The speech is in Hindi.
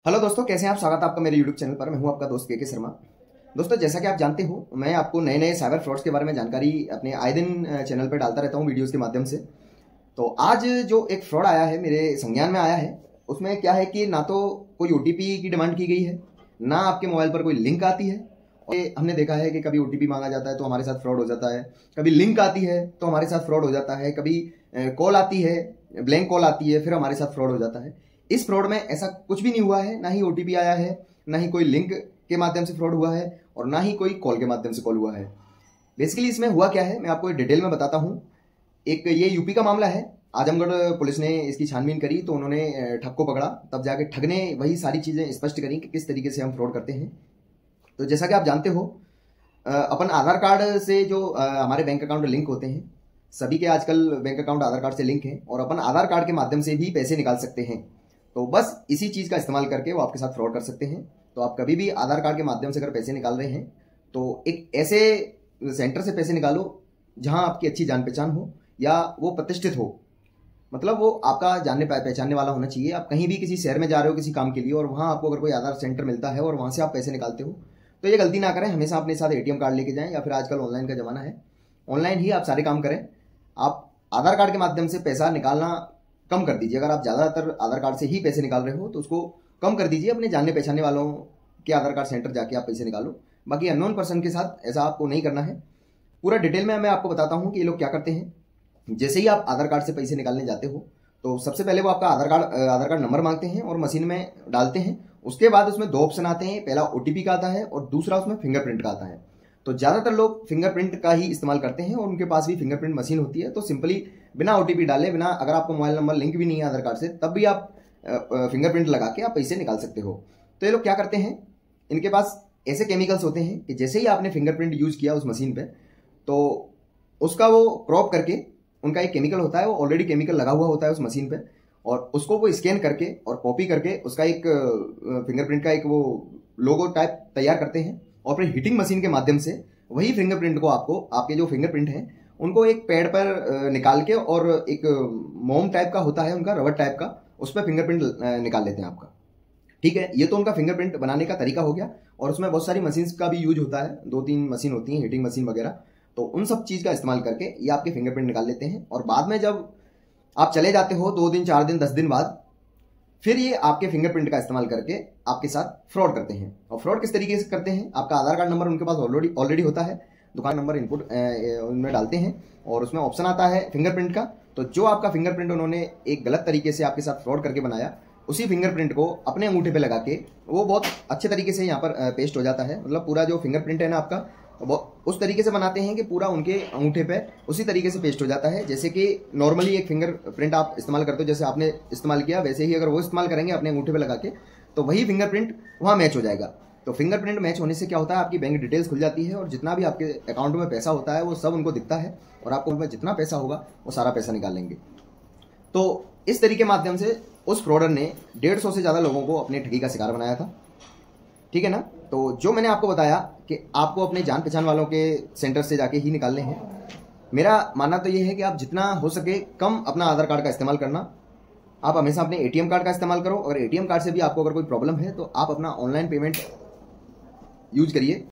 हेलो दोस्तों, कैसे हैं आप। स्वागत है आपका मेरे यूट्यूब चैनल पर। मैं हूं आपका दोस्त के शर्मा। दोस्तों, जैसा कि आप जानते हो, मैं आपको नए नए साइबर फ्रॉड्स के बारे में जानकारी अपने आए दिन चैनल पर डालता रहता हूं वीडियोस के माध्यम से। तो आज जो एक फ्रॉड आया है, मेरे संज्ञान में आया है, उसमें क्या है कि ना तो कोई ओटीपी की डिमांड की गई है, ना आपके मोबाइल पर कोई लिंक आती है। और हमने देखा है कि कभी ओटीपी मांगा जाता है तो हमारे साथ फ्रॉड हो जाता है, कभी लिंक आती है तो हमारे साथ फ्रॉड हो जाता है, कभी कॉल आती है, ब्लैंक कॉल आती है, फिर हमारे साथ फ्रॉड हो जाता है। इस फ्रॉड में ऐसा कुछ भी नहीं हुआ है, ना ही ओटीपी आया है, ना ही कोई लिंक के माध्यम से फ्रॉड हुआ है, और ना ही कोई कॉल के माध्यम से कॉल हुआ है। बेसिकली इसमें हुआ क्या है, मैं आपको डिटेल में बताता हूँ। एक ये यूपी का मामला है। आजमगढ़ पुलिस ने इसकी छानबीन करी तो उन्होंने ठग को पकड़ा, तब जाके ठग ने वही सारी चीज़ें स्पष्ट करी कि किस तरीके से हम फ्रॉड करते हैं। तो जैसा कि आप जानते हो, अपन आधार कार्ड से जो हमारे बैंक अकाउंट लिंक होते हैं, सभी के आजकल बैंक अकाउंट आधार कार्ड से लिंक है, और अपन आधार कार्ड के माध्यम से भी पैसे निकाल सकते हैं। तो बस इसी चीज़ का इस्तेमाल करके वो आपके साथ फ्रॉड कर सकते हैं। तो आप कभी भी आधार कार्ड के माध्यम से अगर पैसे निकाल रहे हैं तो एक ऐसे सेंटर से पैसे निकालो जहां आपकी अच्छी जान पहचान हो, या वो प्रतिष्ठित हो। मतलब वो आपका जानने पहचानने वाला होना चाहिए। आप कहीं भी किसी शहर में जा रहे हो किसी काम के लिए, और वहां आपको अगर कोई आधार सेंटर मिलता है और वहां से आप पैसे निकालते हो, तो ये गलती ना करें। हमेशा अपने साथ एटीएम कार्ड लेके जाएं, या फिर आजकल ऑनलाइन का जमाना है, ऑनलाइन ही आप सारे काम करें। आप आधार कार्ड के माध्यम से पैसा निकालना कम कर दीजिए। अगर आप ज़्यादातर आधार कार्ड से ही पैसे निकाल रहे हो तो उसको कम कर दीजिए। अपने जानने पहचानने वालों के आधार कार्ड सेंटर जाके आप पैसे निकालो। बाकी अननोन पर्सन के साथ ऐसा आपको नहीं करना है। पूरा डिटेल में मैं आपको बताता हूँ कि ये लोग क्या करते हैं। जैसे ही आप आधार कार्ड से पैसे निकालने जाते हो तो सबसे पहले वो आपका आधार कार्ड नंबर मांगते हैं और मशीन में डालते हैं। उसके बाद उसमें दो ऑप्शन आते हैं, पहला ओटीपी का आता है और दूसरा उसमें फिंगरप्रिंट का आता है। तो ज़्यादातर लोग फिंगरप्रिंट का ही इस्तेमाल करते हैं, और उनके पास भी फिंगरप्रिंट मशीन होती है। तो सिंपली बिना ओटीपी डाले, बिना, अगर आपको मोबाइल नंबर लिंक भी नहीं है आधार कार्ड से, तब भी आप फिंगरप्रिंट लगा के आप पैसे निकाल सकते हो। तो ये लोग क्या करते हैं, इनके पास ऐसे केमिकल्स होते हैं कि जैसे ही आपने फिंगरप्रिंट यूज किया उस मशीन पे, तो उसका वो क्रॉप करके, उनका एक केमिकल होता है, वो ऑलरेडी केमिकल लगा हुआ होता है उस मशीन पे, और उसको वो स्कैन करके और कॉपी करके उसका एक फिंगरप्रिंट का एक वो लोगो टाइप तैयार करते हैं, और फिर हीटिंग मशीन के माध्यम से वही फिंगरप्रिंट को आपको, आपके जो फिंगरप्रिंट हैं उनको एक पैड पर निकाल के, और एक मोम टाइप का होता है उनका, रबर टाइप का, उस पर फिंगरप्रिंट निकाल लेते हैं आपका। ठीक है, ये तो उनका फिंगरप्रिंट बनाने का तरीका हो गया। और उसमें बहुत सारी मशीन्स का भी यूज होता है, 2-3 मशीन होती हैं, हीटिंग मशीन वगैरह। तो उन सब चीज़ का इस्तेमाल करके ये आपके फिंगरप्रिंट निकाल लेते हैं, और बाद में जब आप चले जाते हो 2 दिन, 4 दिन, 10 दिन बाद, फिर ये आपके फिंगरप्रिंट का इस्तेमाल करके आपके साथ फ्रॉड करते हैं। और फ्रॉड किस तरीके से करते हैं, आपका आधार कार्ड नंबर उनके पास ऑलरेडी होता है, दुकान नंबर इनपुट उनमें डालते हैं, और उसमें ऑप्शन आता है फिंगरप्रिंट का। तो जो आपका फिंगरप्रिंट उन्होंने एक गलत तरीके से आपके साथ फ्रॉड करके बनाया, उसी फिंगरप्रिंट को अपने अंगूठे पे लगा के, वो बहुत अच्छे तरीके से यहाँ पर पेस्ट हो जाता है। मतलब पूरा जो फिंगरप्रिंट है ना आपका, वो उस तरीके से बनाते हैं कि पूरा उनके अंगूठे पे उसी तरीके से पेस्ट हो जाता है, जैसे कि नॉर्मली एक फिंगरप्रिंट आप इस्तेमाल करते हो, जैसे आपने इस्तेमाल किया वैसे ही अगर वो इस्तेमाल करेंगे अपने अंगूठे पे लगा के, तो वही फिंगरप्रिंट वहाँ मैच हो जाएगा। तो फिंगरप्रिंट मैच होने से क्या होता है, आपकी बैंक डिटेल्स खुल जाती है, और जितना भी आपके अकाउंट में पैसा होता है वो सब उनको दिखता है, और आपको उनमें जितना पैसा होगा वो सारा पैसा निकाल लेंगे। तो इस तरीके के माध्यम से उस फ्रॉडर ने 150 से ज़्यादा लोगों को अपने ठगी का शिकार बनाया था। ठीक है ना। तो जो मैंने आपको बताया कि आपको अपने जान पहचान वालों के सेंटर से जाके ही निकालने हैं, मेरा मानना तो ये है कि आप जितना हो सके कम अपना आधार कार्ड का इस्तेमाल करना। आप हमेशा अपने एटीएम कार्ड का इस्तेमाल करो। अगर एटीएम कार्ड से भी आपको अगर कोई प्रॉब्लम है तो आप अपना ऑनलाइन पेमेंट यूज करिए।